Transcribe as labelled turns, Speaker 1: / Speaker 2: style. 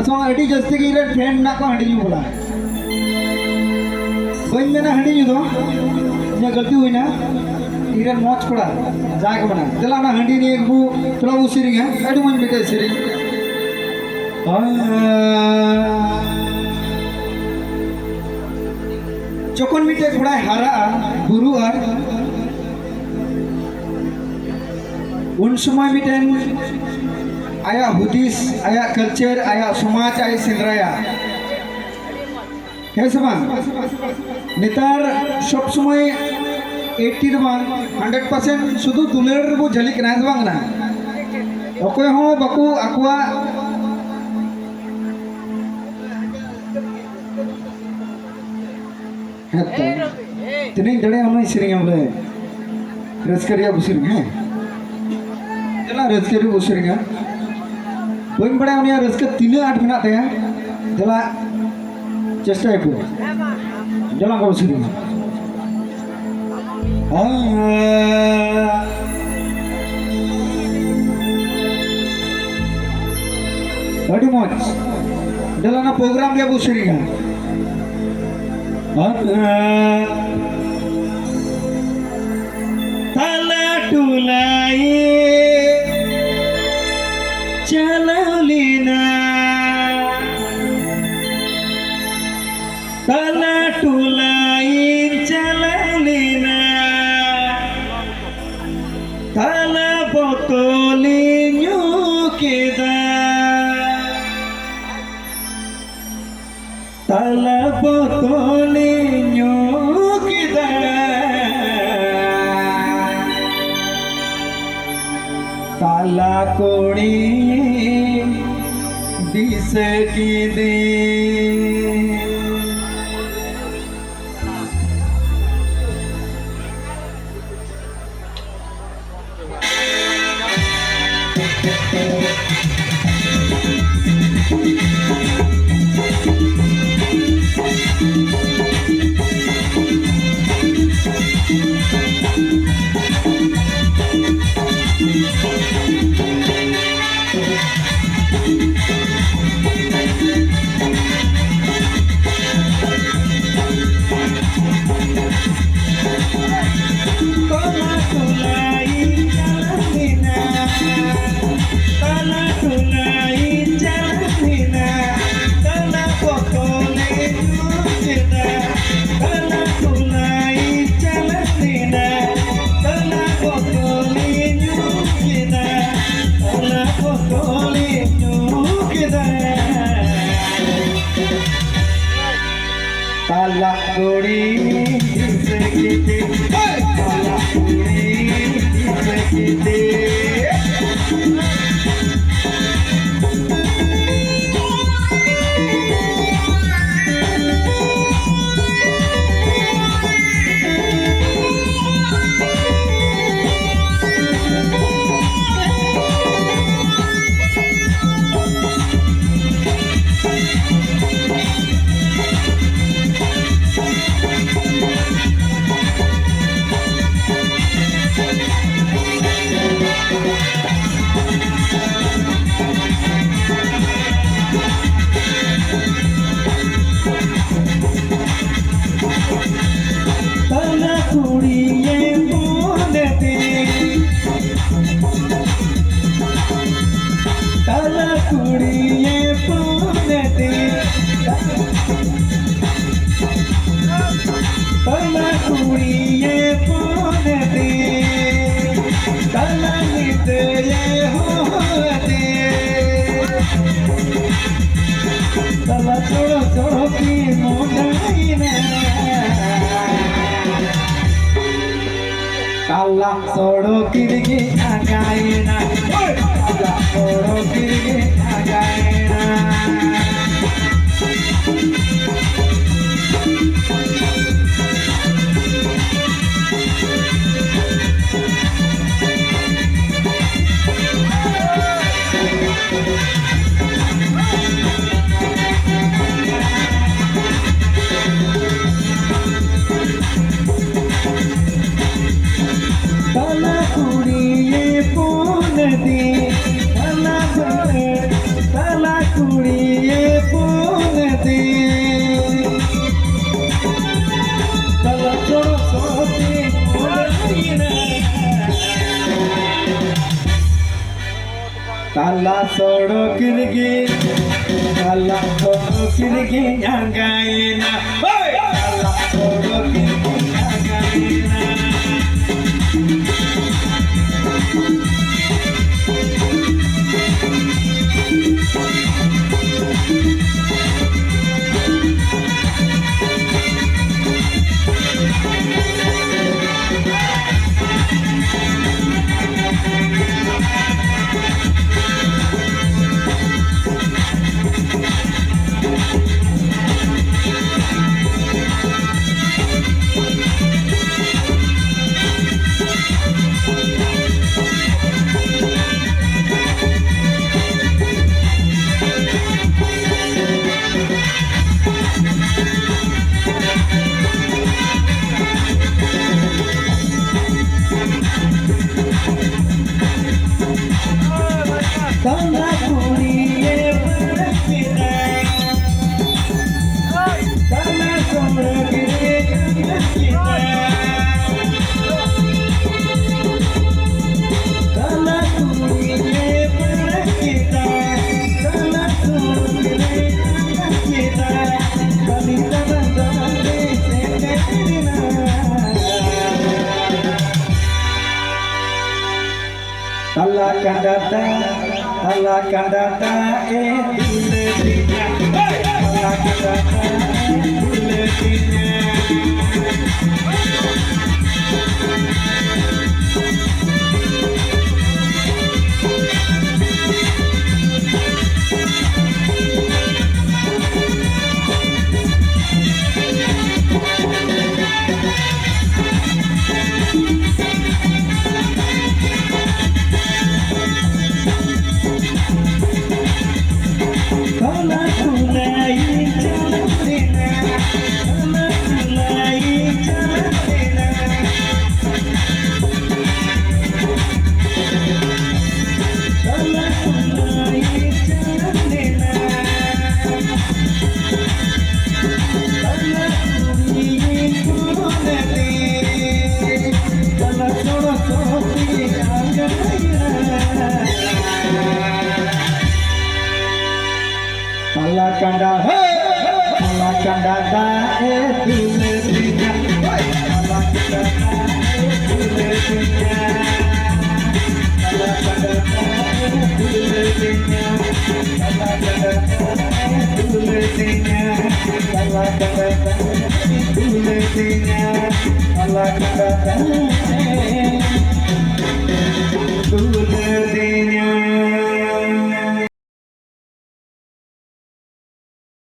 Speaker 1: असो अड़ी जस्ती की रे फ्रेंड ना को हंडी बोला बन में ना हंडी दो ये गलती हुई ना इरे मौज पड़ा जाके बना चला ना हंडी नहीं एक बू थोड़ा वो सिरिंग है अड़ी मन बेटे सिरिंग चोकन मिटे थोड़ा हारा बुरु और उन समय मिटेन आया हुदिस आया कल्चर आया समाज आया सेंद्राया है समान नेतार सब समय 80 100% शुद्ध दुलेर बो झलिक ना बांग ना ओके हो बाकू आकुआ है तिनिंग दड़े हमने सिरिंग हमले रसकरिया बुसिरिंग है चला रसकरी बुसिरिंग बन बड़ा उनिया रसक 3 8 मिनट है चला चेष्टा को चला को बुसिरिंग अड़ी मौज चला ना प्रोग्राम ले बुसिरिंग तला टुलाई चलौलीना तला टुलाई चलौलीना तला बोतली न्यूकेदा तला बोतली न्यूकेदा ताला कोड़ी दिस की दे ताला कोड़ी दिसकीते ताला कोड़ी दिसकीते काला सोड़ो किरगे आगाएना काला सोड़ो किरगे आगाएना तला कुड़ी Kala soro kirgi, kala soro kirgi nyanggaina. Kala soro kirgi nyanggaina. Allah akan datang, Allah akan datang, letihnya. Allah akan datang, letihnya. Allah akan datang, itu letihnya. Allah akan datang, itu letihnya. Allah akan datang, itu letihnya. Allah akan datang, itu letihnya. Allah akan datang, itu letihnya. Allah akan datang.